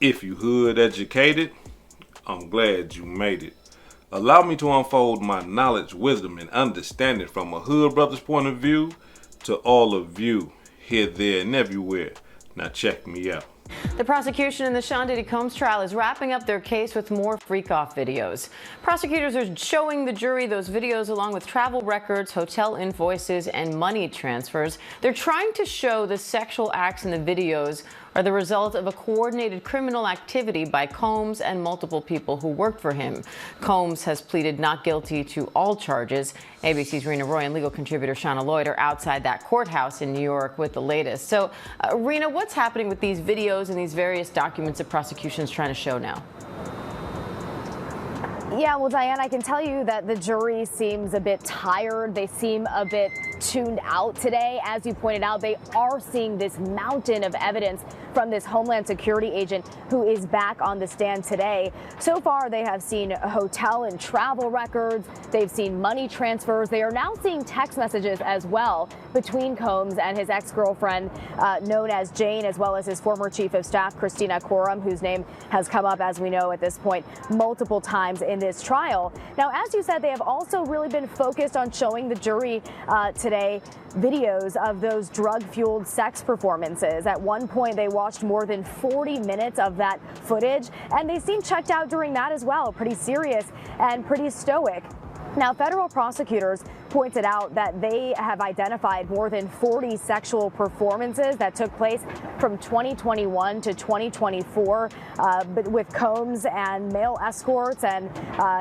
If you hood educated, I'm glad you made it. Allow me to unfold my knowledge, wisdom, and understanding from a hood brother's point of view to all of you, here, there, and everywhere. Now check me out. The prosecution in the Sean Diddy Combs trial is wrapping up their case with more freak-off videos. Prosecutors are showing the jury those videos along with travel records, hotel invoices, and money transfers. They're trying to show the sexual acts in the videos are the result of a coordinated criminal activity by Combs and multiple people who worked for him. Combs has pleaded not guilty to all charges. ABC's Rena Roy and legal contributor Shauna Lloyd are outside that courthouse in New York with the latest. So, Rena, what's happening with these videos and these various documents the prosecution is trying to show now? Yeah, well, Diane, I can tell you that the jury seems a bit tired. They seem a bit tuned out today. As you pointed out, they are seeing this mountain of evidence from this Homeland Security agent who is back on the stand today. So far, they have seen hotel and travel records. They've seen money transfers. They are now seeing text messages as well between Combs and his ex-girlfriend, known as Jane, as well as his former chief of staff, Christina Quorum, whose name has come up, as we know at this point, multiple times in this trial. Now, as you said, they have also really been focused on showing the jury today videos of those drug-fueled sex performances. At one point, they watched more than 40 minutes of that footage, and they seemed checked out during that as well, pretty serious and pretty stoic. Now, federal prosecutors pointed out that they have identified more than 40 sexual performances that took place from 2021 to 2024 but with Combs and male escorts and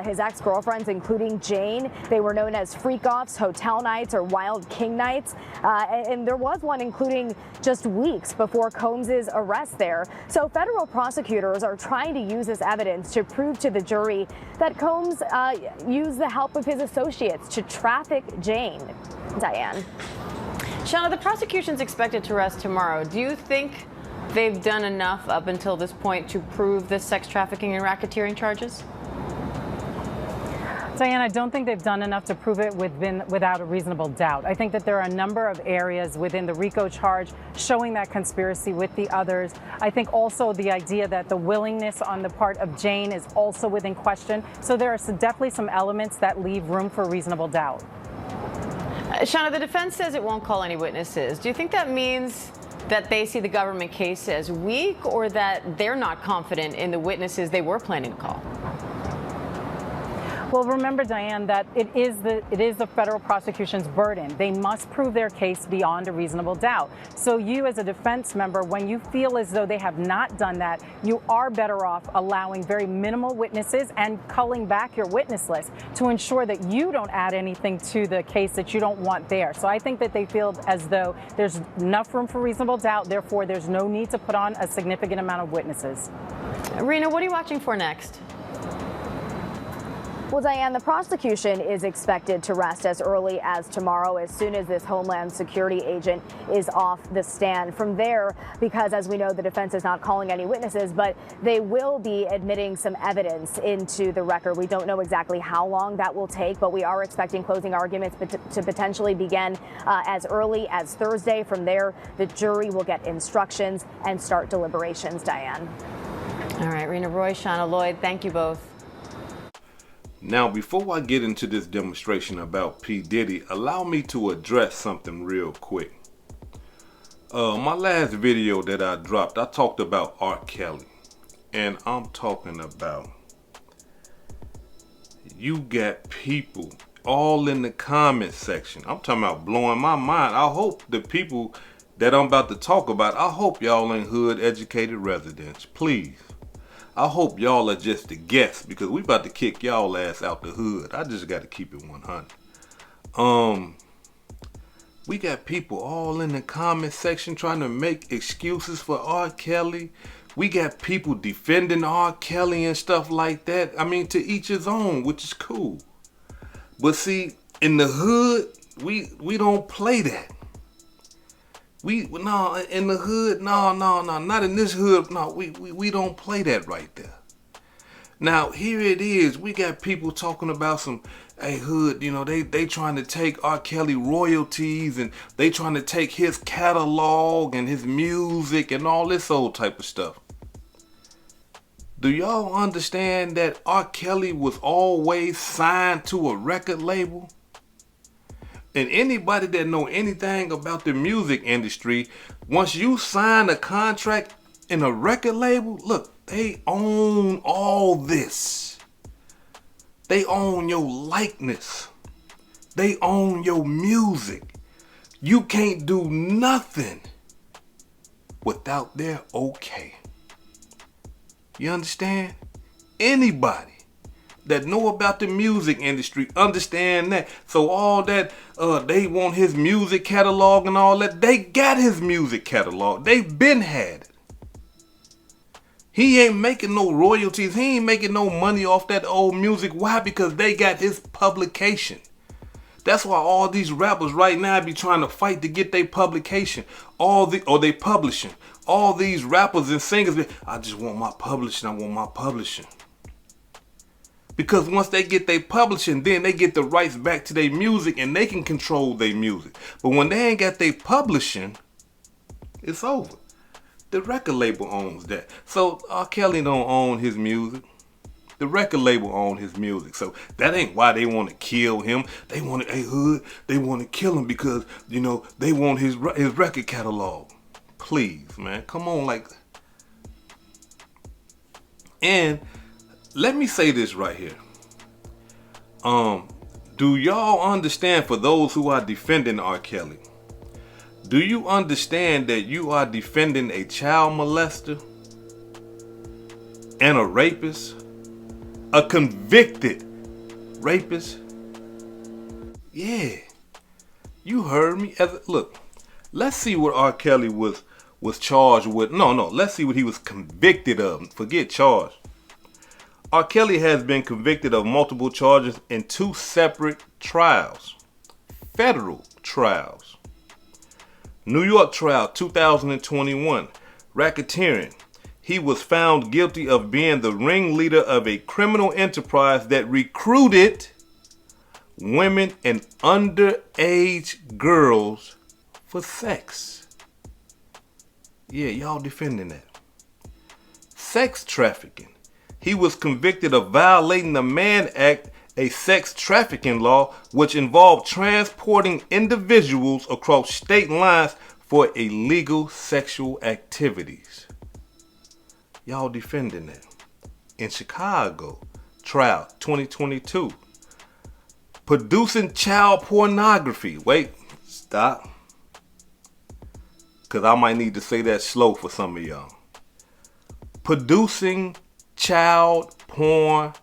his ex-girlfriends, including Jane. They were known as freak-offs, hotel nights, or wild king nights. And there was one including just weeks before Combs's arrest there. So federal prosecutors are trying to use this evidence to prove to the jury that Combs used the help of his associates to traffic Jane. Diane. Shauna, the prosecution's expected to rest tomorrow. Do you think they've done enough up until this point to prove the sex trafficking and racketeering charges? Diane, I don't think they've done enough to prove it without a reasonable doubt. I think that there are a number of areas within the RICO charge showing that conspiracy with the others. I think also the idea that the willingness on the part of Jane is also within question. So there are definitely some elements that leave room for reasonable doubt. Shauna, the defense says it won't call any witnesses. Do you think that means that they see the government case as weak, or that they're not confident in the witnesses they were planning to call? Well, remember, Diane, that it is the federal prosecution's burden. They must prove their case beyond a reasonable doubt. So you, as a defense member, when you feel as though they have not done that, you are better off allowing very minimal witnesses and culling back your witness list to ensure that you don't add anything to the case that you don't want there. So I think that they feel as though there's enough room for reasonable doubt. Therefore, there's no need to put on a significant amount of witnesses. Rena, what are you watching for next? Well, Diane, the prosecution is expected to rest as early as tomorrow, as soon as this Homeland Security agent is off the stand. From there, because as we know, the defense is not calling any witnesses, but they will be admitting some evidence into the record. We don't know exactly how long that will take, but we are expecting closing arguments to potentially begin as early as Thursday. From there, the jury will get instructions and start deliberations, Diane. All right, Rena Roy, Shauna Lloyd, thank you both. Now, before I get into this demonstration about P. Diddy, allow me to address something real quick. My last video that I dropped, I talked about R. Kelly. And I'm talking about, you got people all in the comment section. I'm talking about blowing my mind. I hope the people that I'm about to talk about, I hope y'all ain't hood educated residents. Please. I hope y'all are just the guests, because we about to kick y'all ass out the hood. I just got to keep it 100. We got people all in the comment section trying to make excuses for R. Kelly. We got people defending R. Kelly and stuff like that. I mean, to each his own, which is cool. But see, in the hood, we don't play that. No, in the hood, no, not in this hood. No, we don't play that right there. Now, here it is. We got people talking about some, hey, hood, you know, they trying to take R. Kelly royalties, and they trying to take his catalog and his music and all this old type of stuff. Do y'all understand that R. Kelly was always signed to a record label? And anybody that know anything about the music industry, once you sign a contract in a record label, look, they own all this. They own your likeness. They own your music. You can't do nothing without their okay. You understand? Anybody that know about the music industry understand that. So all that they want his music catalog and all that, they got his music catalog. They've been had it. He ain't making no royalties. He ain't making no money off that old music. Why? Because they got his publication. That's why all these rappers right now be trying to fight to get their publication. Or they publishing. All these rappers and singers, I just want my publishing. I want my publishing. Because once they get their publishing, then they get the rights back to their music and they can control their music. But when they ain't got their publishing, it's over. The record label owns that. So R. Kelly don't own his music. The record label owns his music. So that ain't why they want to kill him. They want to, hey Hood, they want to kill him because, you know, they want his record catalog. Please, man, come on, like. And let me say this right here. Do y'all understand, for those who are defending R. Kelly, do you understand that you are defending a child molester and a rapist? A convicted rapist? Yeah. You heard me. Look, let's see what R. Kelly was charged with. No, let's see what he was convicted of. Forget charged. R. Kelly has been convicted of multiple charges in 2 separate trials. Federal trials. New York trial 2021. Racketeering. He was found guilty of being the ringleader of a criminal enterprise that recruited women and underage girls for sex. Yeah, y'all defending that. Sex trafficking. He was convicted of violating the Mann Act, a sex trafficking law which involved transporting individuals across state lines for illegal sexual activities. Y'all defending that. In Chicago, trial 2022. Producing child pornography. Wait, stop. Because I might need to say that slow for some of y'all. Producing child pornography.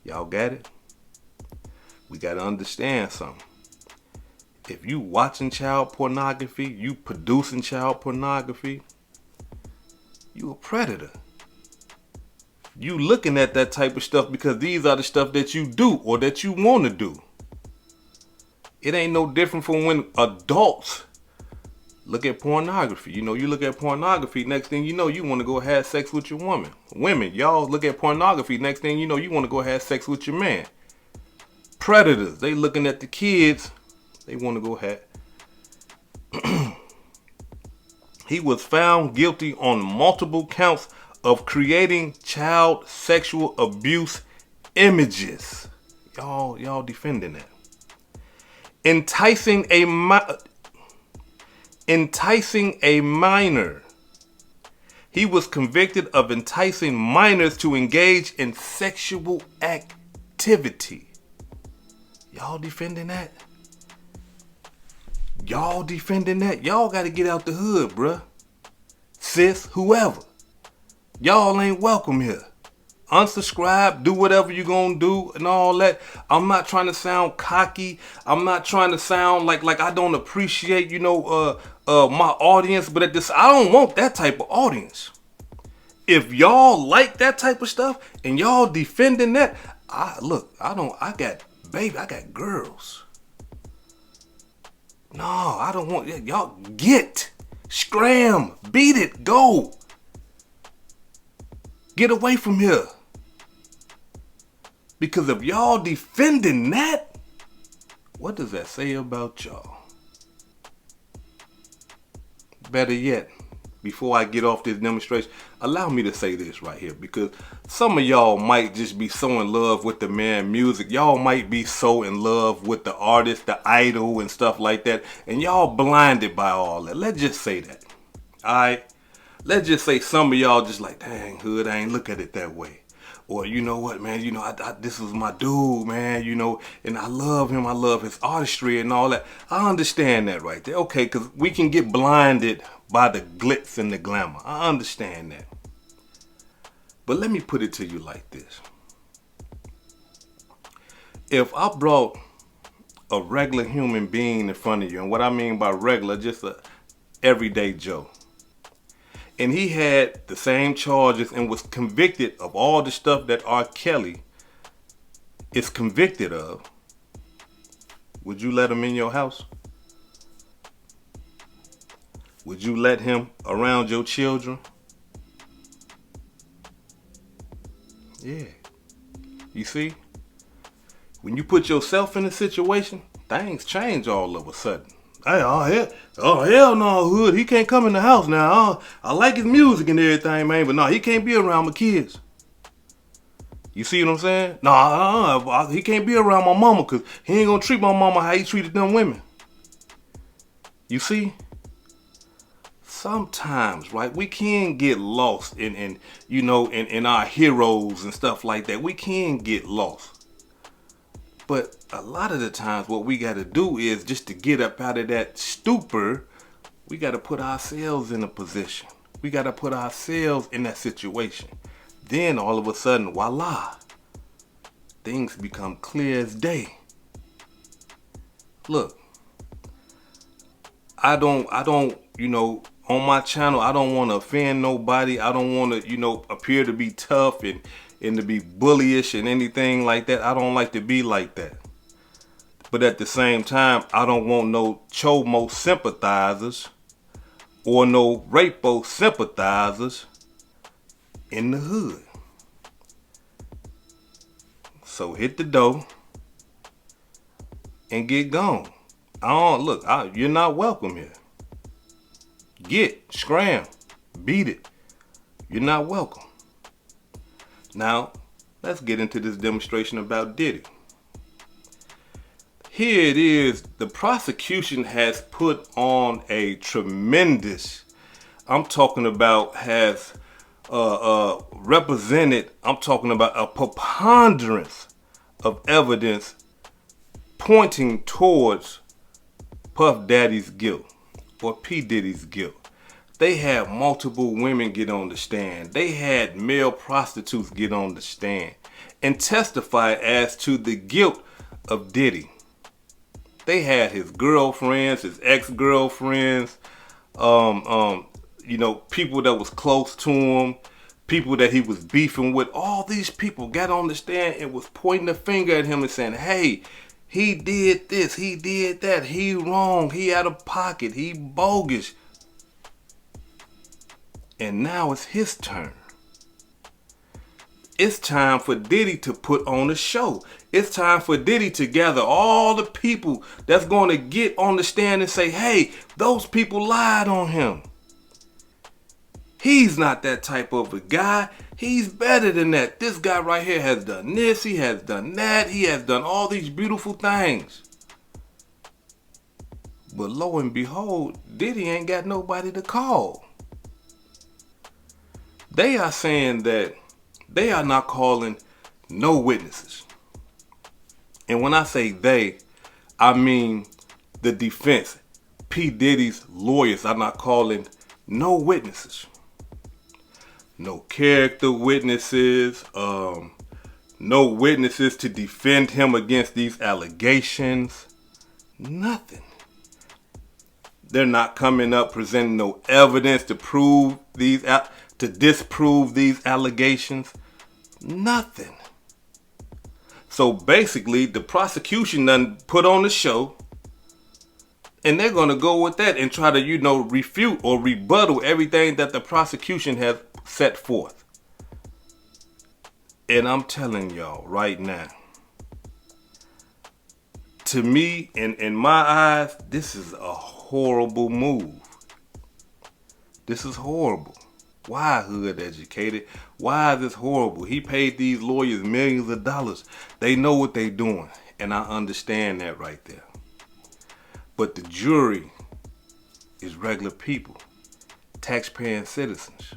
Y'all got it? We got to understand something. If you watching child pornography, you producing child pornography, you a predator. You looking at that type of stuff because these are the stuff that you do or that you want to do. It ain't no different from when adults look at pornography. You know, you look at pornography, next thing you know, you want to go have sex with your woman. Women, y'all look at pornography, next thing you know, you want to go have sex with your man. Predators, they looking at the kids. They want to go ahead. He was found guilty on multiple counts of creating child sexual abuse images. Y'all defending that. Enticing a minor. He was convicted of enticing minors to engage in sexual activity. Y'all defending that? Y'all defending that? Y'all got to get out the hood, bruh. Sis, whoever. Y'all ain't welcome here. Unsubscribe, do whatever you gonna do and all that. I'm not trying to sound cocky. I'm not trying to sound like I don't appreciate, my audience. But at this, I don't want that type of audience. If y'all like that type of stuff and y'all defending that, I got girls. No, I don't want y'all. Scram, beat it, go. Get away from here. Because if y'all defending that, what does that say about y'all? Better yet, before I get off this demonstration, allow me to say this right here, because some of y'all might just be so in love with the man music. Y'all might be so in love with the artist, the idol and stuff like that, and y'all blinded by all that. Let's just say that. Alright? Let's just say some of y'all just like, dang, hood, I ain't look at it that way. Or, you know what, man, you know, this is my dude, man, you know, and I love him. I love his artistry and all that. I understand that right there. Okay, because we can get blinded by the glitz and the glamour. I understand that. But let me put it to you like this. If I brought a regular human being in front of you, and what I mean by regular, just a everyday Joe, and he had the same charges and was convicted of all the stuff that R. Kelly is convicted of, would you let him in your house? Would you let him around your children? Yeah. You see? When you put yourself in a situation, things change all of a sudden. Hey, hell no, hood. He can't come in the house now. I like his music and everything, man, but no, he can't be around my kids. You see what I'm saying? No, he can't be around my mama because he ain't gonna treat my mama how he treated them women. You see? Sometimes, right, we can get lost in you know, in our heroes and stuff like that. We can get lost. But a lot of the times what we got to do is, just to get up out of that stupor, we got to put ourselves in a position. We got to put ourselves in that situation. Then all of a sudden, voila, things become clear as day. Look, I don't, you know, on my channel, I don't want to offend nobody. I don't want to, you know, appear to be tough and to be bullyish and anything like that. I don't like to be like that. But at the same time, I don't want no chomo sympathizers or no rapo sympathizers in the hood. So hit the door and get gone. You're not welcome here. Scram, beat it. You're not welcome. Now, let's get into this demonstration about Diddy. Here it is. The prosecution has put on a tremendous, I'm talking about has represented, I'm talking about a preponderance of evidence pointing towards Puff Daddy's guilt or P. Diddy's guilt. They had multiple women get on the stand. They had male prostitutes get on the stand and testify as to the guilt of Diddy. They had his girlfriends, his ex-girlfriends, you know, people that was close to him, people that he was beefing with. All these people got on the stand and was pointing the finger at him and saying, hey, he did this, he did that, he wrong, he out of pocket, he bogus. And now it's his turn. It's time for Diddy to put on a show. It's time for Diddy to gather all the people that's going to get on the stand and say, hey, those people lied on him. He's not that type of a guy. He's better than that. This guy right here has done this. He has done that. He has done all these beautiful things. But lo and behold, Diddy ain't got nobody to call. They are saying that they are not calling no witnesses. And when I say they, I mean the defense. P. Diddy's lawyers are not calling no witnesses. No character witnesses, no witnesses to defend him against these allegations. Nothing. They're not coming up presenting no evidence to prove these to disprove these allegations. Nothing. So basically, the prosecution done put on the show, and they're going to go with that and try to, you know, refute or rebuttal everything that the prosecution has set forth. And I'm telling y'all right now, to me, in my eyes, this is a horrible move. This is horrible. Why hood educated? Why is this horrible? He paid these lawyers millions of dollars. They know what they're doing. And I understand that right there. But the jury is regular people, taxpaying citizens.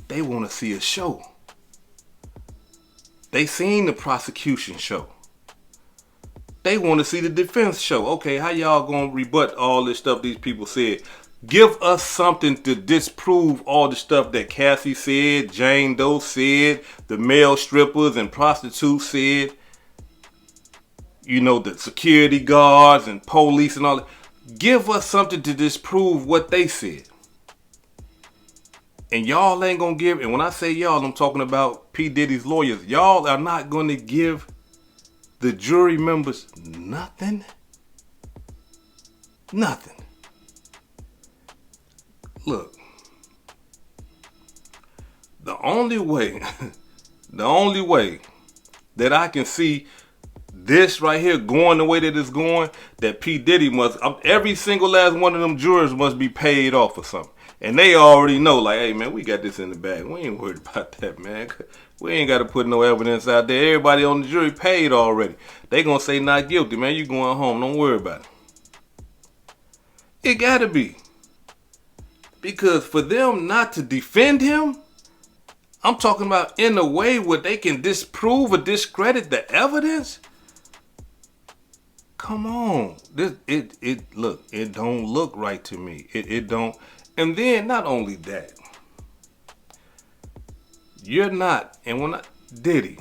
They want to see a show. They seen the prosecution show. They want to see the defense show. Okay, how y'all gonna rebut all this stuff these people said? Give us something to disprove all the stuff that Cassie said, Jane Doe said, the male strippers and prostitutes said, you know, the security guards and police and all that. Give us something to disprove what they said. And y'all ain't gonna give, and when I say y'all, I'm talking about P. Diddy's lawyers. Y'all are not gonna give the jury members nothing. Nothing. Look, the only way that I can see this right here going the way that it's going, that P. Diddy must, every single last one of them jurors must be paid off or something. And they already know, like, hey, man, we got this in the bag. We ain't worried about that, man. We ain't got to put no evidence out there. Everybody on the jury paid already. They going to say not guilty, man. You going home. Don't worry about it. It got to be. Because for them not to defend him, I'm talking about in a way where they can disprove or discredit the evidence. Come on. Look, it don't look right to me. It don't. And then not only that, you're not, and when Diddy,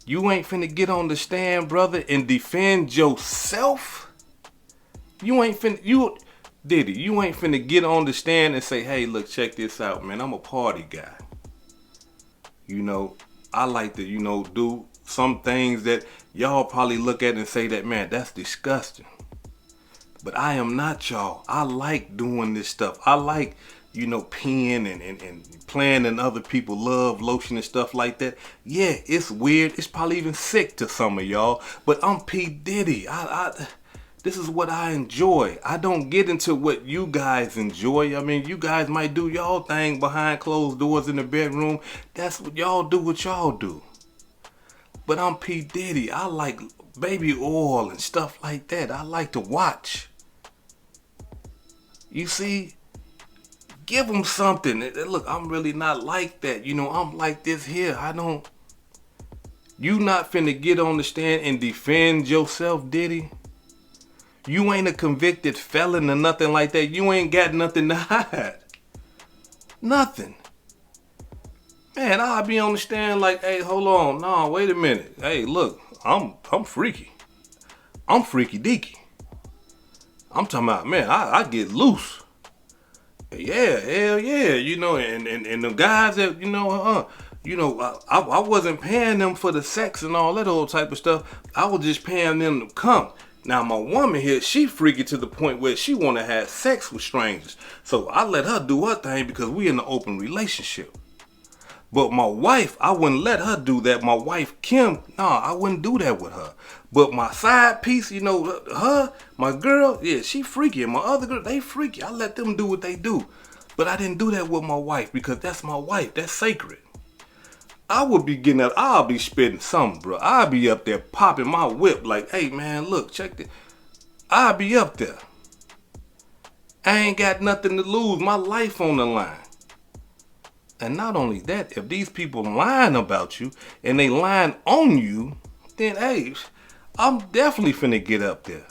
you ain't finna get on the stand, brother, and defend yourself. Diddy, you ain't finna get on the stand and say, hey, look, check this out, man. I'm a party guy. You know, I like to, do some things that y'all probably look at and say that, man, that's disgusting. But I am not y'all. I like doing this stuff. I like, peeing and playing in other people's love lotion and stuff like that. Yeah, it's weird. It's probably even sick to some of y'all. But I'm P. Diddy. This is what I enjoy. I don't get into what you guys enjoy. I mean, you guys might do y'all thing behind closed doors in the bedroom. That's what y'all do, what y'all do. But I'm P. Diddy. I like baby oil and stuff like that. I like to watch. You see, give them something. Look, I'm really not like that. I'm like this here. You not finna get on the stand and defend yourself, Diddy. You ain't a convicted felon or nothing like that. You ain't got nothing to hide. Nothing. Man, I'll be on the stand like, hey, hold on. No, wait a minute. Hey, look, I'm freaky. I'm freaky deaky. I'm talking about, man, I get loose. Yeah, hell yeah, and the guys that, I wasn't paying them for the sex and all that old type of stuff. I was just paying them to come. Now, my woman here, she freaky to the point where she want to have sex with strangers. So I let her do her thing because we in an open relationship. But my wife, I wouldn't let her do that. My wife, Kim, I wouldn't do that with her. But my side piece, her, my girl, yeah, she freaky. And my other girl, they freaky. I let them do what they do. But I didn't do that with my wife because that's my wife. That's sacred. I would be getting up, I'll be spitting something, bro. I'll be up there popping my whip like, hey, man, look, check this. I'll be up there. I ain't got nothing to lose. My life on the line. And not only that, if these people lying about you and they lying on you, then, hey, I'm definitely finna get up there.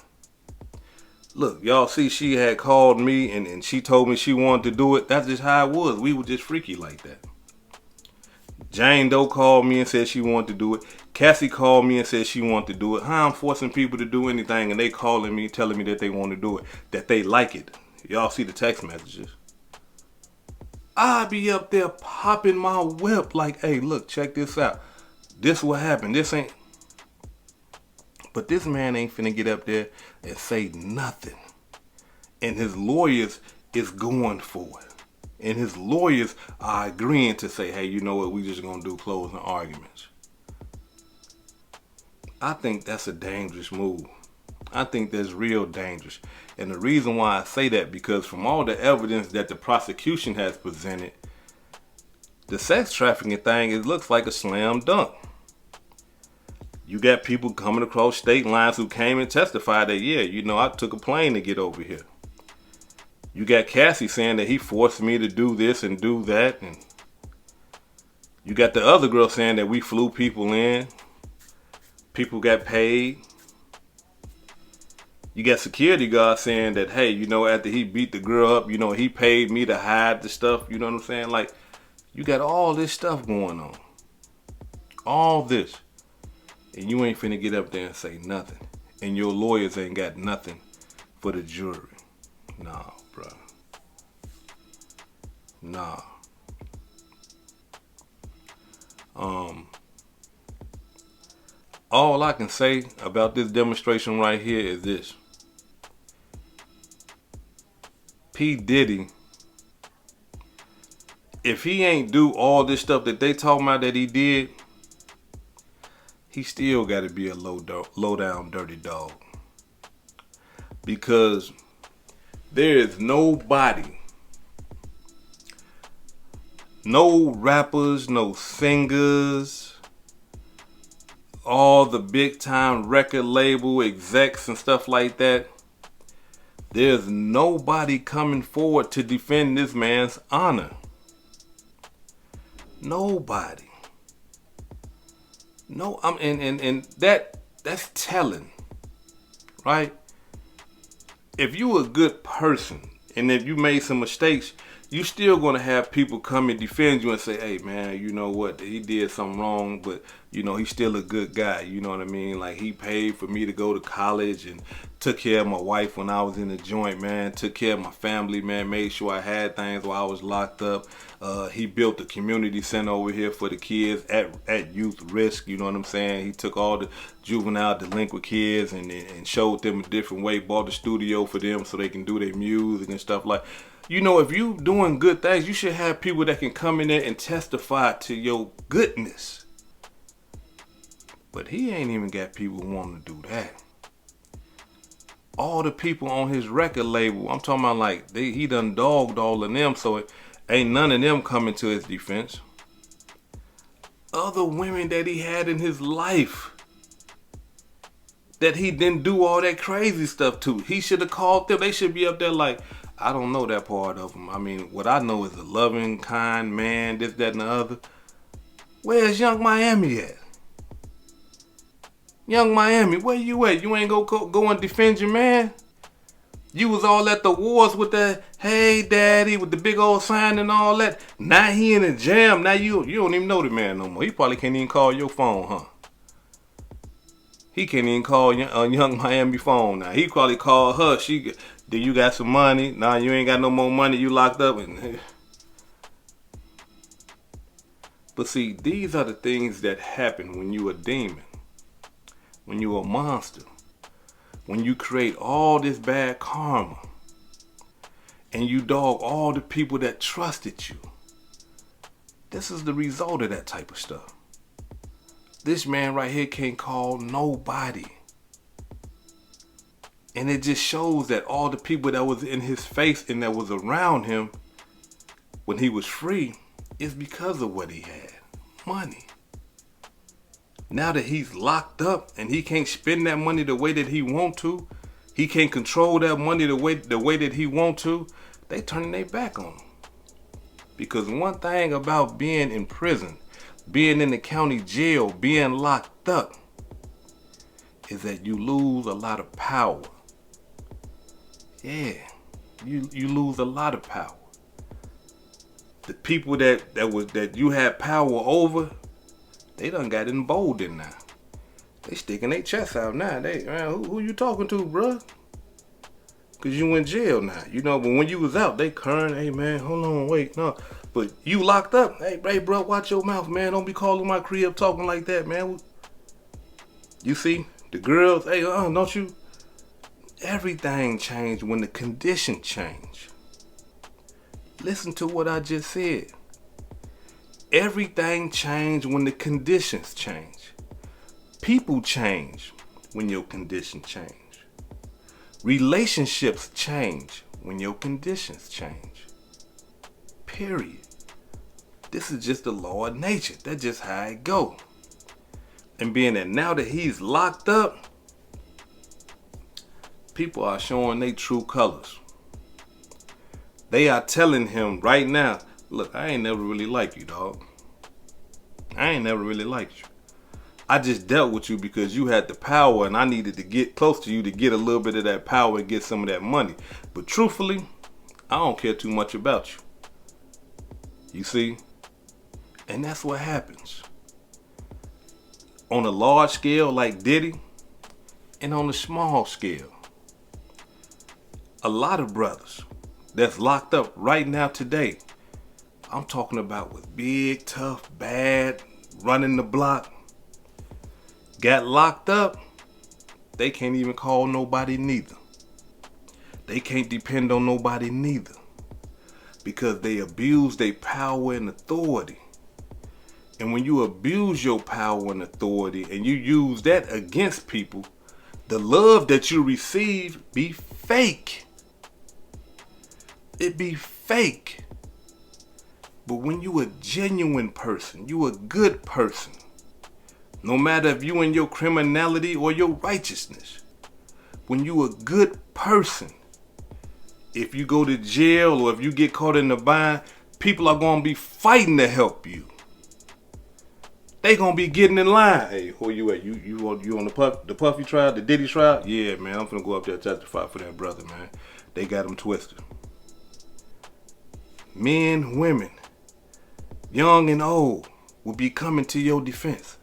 Look, y'all see she had called me and she told me she wanted to do it. That's just how it was. We were just freaky like that. Jane Doe called me and said she wanted to do it. Cassie called me and said she wanted to do it. How I'm forcing people to do anything and they calling me, telling me that they want to do it, that they like it. Y'all see the text messages. I be up there popping my whip like, hey, look, check this out. This what happened. This ain't. But this man ain't finna get up there and say nothing. And his lawyers is going for it. And his lawyers are agreeing to say, hey, you know what? We just gonna do closing arguments. I think that's a dangerous move. I think that's real dangerous. And the reason why I say that, because from all the evidence that the prosecution has presented, the sex trafficking thing, it looks like a slam dunk. You got people coming across state lines who came and testified that, yeah, you know, I took a plane to get over here. You got Cassie saying that he forced me to do this and do that. And you got the other girl saying that we flew people in. People got paid. You got security guards saying that, hey, you know, after he beat the girl up, you know, he paid me to hide the stuff. You know what I'm saying? Like, you got all this stuff going on. All this. And you ain't finna get up there and say nothing. And your lawyers ain't got nothing for the jury. Nah, bruh. Nah. All I can say about this demonstration right here is this. P. Diddy, if he ain't do all this stuff that they talking about that he did, he still got to be a low down dirty dog. Because there is nobody, no rappers, no singers, all the big time record label execs and stuff like that, there's nobody coming forward to defend this man's honor. Nobody. No, and that's telling, right? If you a good person and if you made some mistakes, you still gonna have people come and defend you and say, hey man, you know what, he did something wrong, but you know, he's still a good guy, you know what I mean? Like, he paid for me to go to college and took care of my wife when I was in the joint, man, took care of my family, man, made sure I had things while I was locked up. He built a community center over here for the kids at youth risk, you know what I'm saying? He took all the juvenile delinquent kids and showed them a different way, bought a studio for them so they can do their music and stuff like. You know, if you doing good things, you should have people that can come in there and testify to your goodness. But he ain't even got people wanting to do that. All the people on his record label, I'm talking about like, he done dogged all of them, so ain't none of them coming to his defense. Other women that he had in his life that he didn't do all that crazy stuff to, he should have called them. They should be up there like, I don't know that part of him. I mean, what I know is a loving, kind man, this, that, and the other. Where's Young Miami at? Young Miami, where you at? You ain't go and defend your man? You was all at the wars with the, hey daddy, with the big old sign and all that. Now he in a jam. Now you don't even know the man no more. He probably can't even call your phone, huh? He can't even call Young Miami phone now. He probably called her. Do you got some money? Nah, you ain't got no more money. You locked up. But see, these are the things that happen when you a demon. When you a monster. When you create all this bad karma. And you dog all the people that trusted you. This is the result of that type of stuff. This man right here can't call nobody. And it just shows that all the people that was in his face and that was around him when he was free is because of what he had. Money. Now that he's locked up and he can't spend that money the way that he want to, he can't control that money the way that he want to, they turning their back on him. Because one thing about being in prison, being in the county jail, being locked up, is that you lose a lot of power. Yeah, you lose a lot of power. The people that you had power over, they done got emboldened now. They sticking their chests out now. Man, who you talking to, bruh? Cause you in jail now, you know. But when you was out, they current. Hey man, hold on, wait, no. But you locked up. Hey, bro, watch your mouth, man. Don't be calling my crib talking like that, man. You see, the girls, hey, don't you? Everything changed when the conditions change. Listen to what I just said. Everything changed when the conditions change. People change when your conditions change. Relationships change when your conditions change. Period. This is just the law of nature. That's just how it go. And being that now that he's locked up, people are showing their true colors. They are telling him right now, look, I ain't never really liked you, dog. I ain't never really liked you. I just dealt with you because you had the power and I needed to get close to you to get a little bit of that power and get some of that money. But truthfully, I don't care too much about you. You see? And that's what happens. On a large scale like Diddy, and on a small scale. A lot of brothers that's locked up right now today, I'm talking about with big, tough, bad, running the block, got locked up, they can't even call nobody neither. They can't depend on nobody neither. Because they abuse their power and authority. And when you abuse your power and authority and you use that against people, the love that you receive be fake. It be fake. But when you a genuine person, you a good person, no matter if you in your criminality or your righteousness, when you a good person, if you go to jail or if you get caught in the bind, people are going to be fighting to help you. They going to be getting in line. Hey, who you at? You on the Puffy trial, the Diddy trial? Yeah, man, I'm finna go up there and testify for that brother, man. They got him twisted. Men, women, young and old, will be coming to your defense,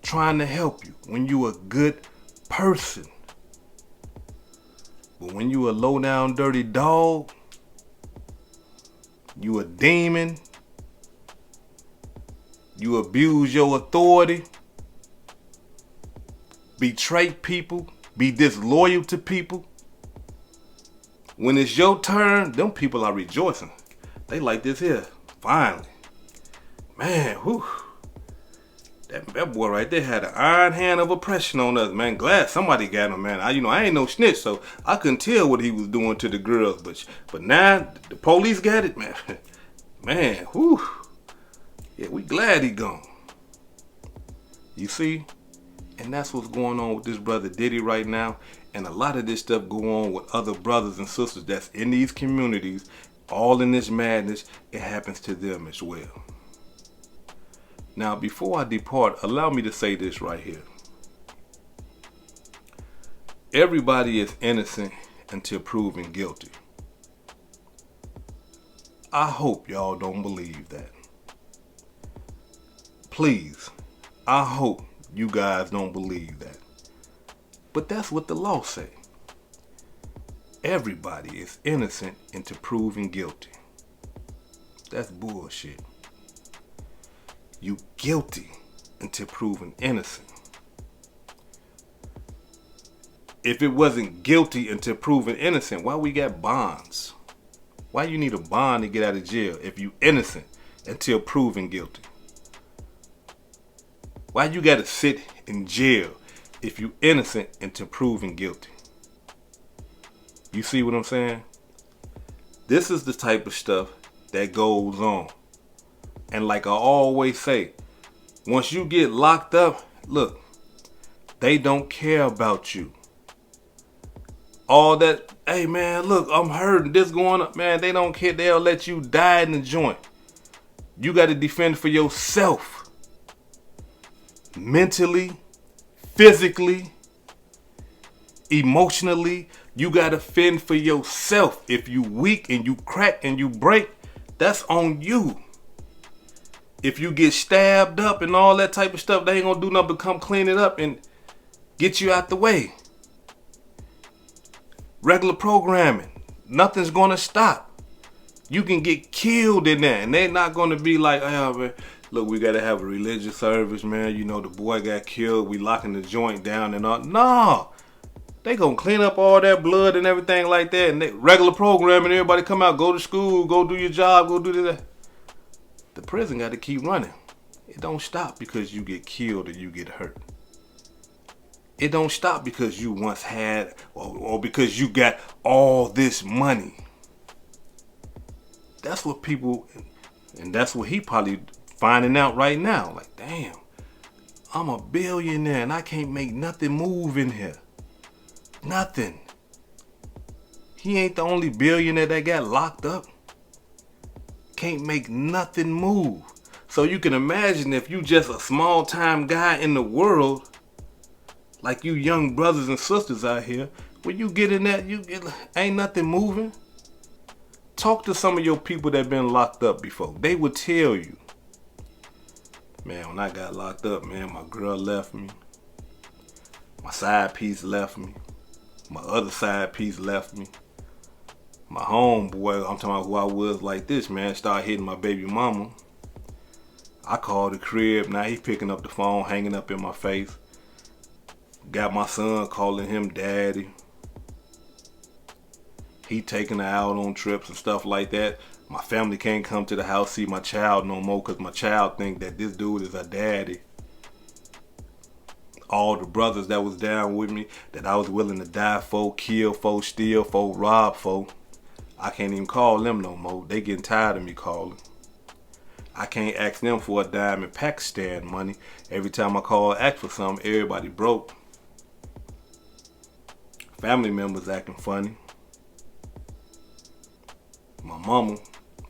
trying to help you when you a good person. But when you a low down dirty dog, you a demon, you abuse your authority, betray people, be disloyal to people, when it's your turn, them people are rejoicing. They like this here, finally. Man, whew. That boy right there had an iron hand of oppression on us, man. Glad somebody got him, man. I ain't no snitch, so I couldn't tell what he was doing to the girls. But now the police got it, man. Man, whew. Yeah, we glad he gone. You see? And that's what's going on with this brother Diddy right now. And a lot of this stuff go on with other brothers and sisters that's in these communities. All in this madness, it happens to them as well. Now, before I depart, allow me to say this right here. Everybody is innocent until proven guilty. I hope y'all don't believe that. Please, I hope you guys don't believe that. But that's what the law say. Everybody is innocent until proven guilty. That's bullshit. You guilty until proven innocent. If it wasn't guilty until proven innocent, why we got bonds? Why you need a bond to get out of jail if you innocent until proven guilty? Why you gotta sit in jail if you innocent until proven guilty? You see what I'm saying? This is the type of stuff that goes on. And like I always say, once you get locked up, look, they don't care about you. All that, hey man, look, I'm hurting, this going up, man, they don't care. They'll let you die in the joint. You got to defend for yourself. Mentally, physically, emotionally, you got to fend for yourself. If you weak and you crack and you break, that's on you. If you get stabbed up and all that type of stuff, they ain't gonna do nothing but come clean it up and get you out the way. Regular programming, nothing's gonna stop. You can get killed in there, and they're not gonna be like, oh man, look, we gotta have a religious service, man. You know, the boy got killed, we locking the joint down and all. No, they gonna clean up all that blood and everything like that, and regular programming, everybody come out, go to school, go do your job, go do that. The prison got to keep running. It don't stop because you get killed or you get hurt. It don't stop because you once had or because you got all this money. That's what people, and that's what he probably finding out right now. Like, damn, I'm a billionaire and I can't make nothing move in here. Nothing. He ain't the only billionaire that got locked up. Can't make nothing move. So you can imagine if you just a small time guy in the world, like you young brothers and sisters out here, when you get in that, ain't nothing moving. Talk to some of your people that been locked up before. They would tell you, man, when I got locked up, man, my girl left me. My side piece left me. My other side piece left me. My homeboy, I'm talking about who I was like this, man, started hitting my baby mama. I called the crib, now he picking up the phone, hanging up in my face. Got my son calling him daddy. He taking her out on trips and stuff like that. My family can't come to the house see my child no more because my child think that this dude is her daddy. All the brothers that was down with me, that I was willing to die for, kill for, steal for, rob for, I can't even call them no more. They getting tired of me calling. I can't ask them for a dime in Pakistan money. Every time I call ask for something, everybody broke. Family members acting funny. My mama,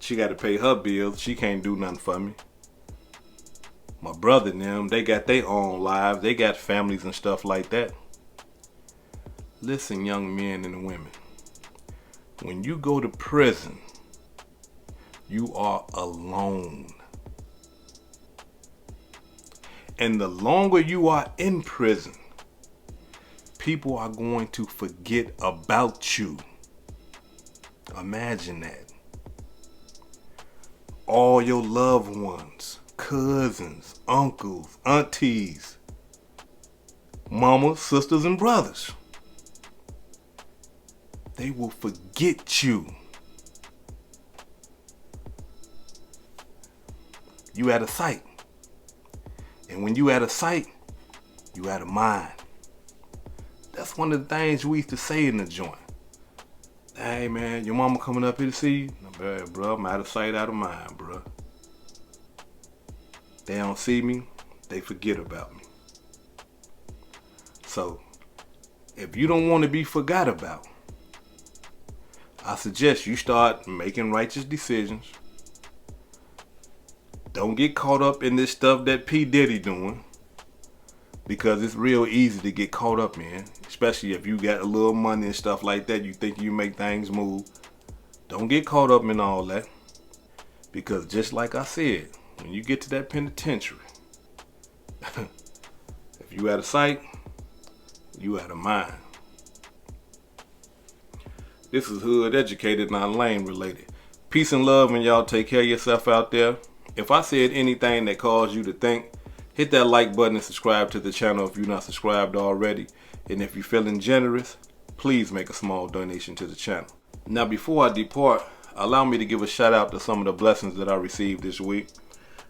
she got to pay her bills. She can't do nothing for me. My brother and them, they got their own lives. They got families and stuff like that. Listen, young men and women. When you go to prison, you are alone. And the longer you are in prison, people are going to forget about you. Imagine that. All your loved ones, cousins, uncles, aunties, mamas, sisters, and brothers, they will forget you. You out of sight. And when you out of sight, you out of mind. That's one of the things we used to say in the joint. Hey man, your mama coming up here to see you? No, bro, I'm out of sight, out of mind, bro. They don't see me, they forget about me. So, if you don't want to be forgot about, I suggest you start making righteous decisions. Don't get caught up in this stuff that P. Diddy doing. Because it's real easy to get caught up in. Especially if you got a little money and stuff like that. You think you make things move. Don't get caught up in all that. Because just like I said, when you get to that penitentiary, if you out of sight, you out of mind. This is Hood Educated, not Lane Related. Peace and love, and y'all take care of yourself out there. If I said anything that caused you to think, hit that like button and subscribe to the channel if you're not subscribed already. And if you're feeling generous, please make a small donation to the channel. Now before I depart, allow me to give a shout out to some of the blessings that I received this week.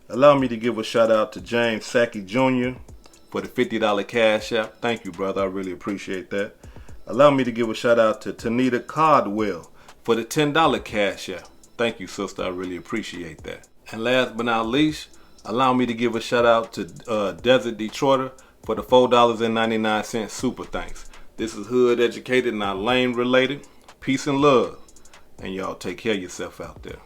Allow me to give a shout out to James Sackey Jr. for the $50 cash app. Thank you, brother. I really appreciate that. Allow me to give a shout out to Tanita Cardwell for the $10 cash app. Thank you, sister. I really appreciate that. And last but not least, allow me to give a shout out to Desert Detroiter for the $4.99 super thanks. This is Hood Educated, not Lane Related. Peace and love. And y'all take care of yourself out there.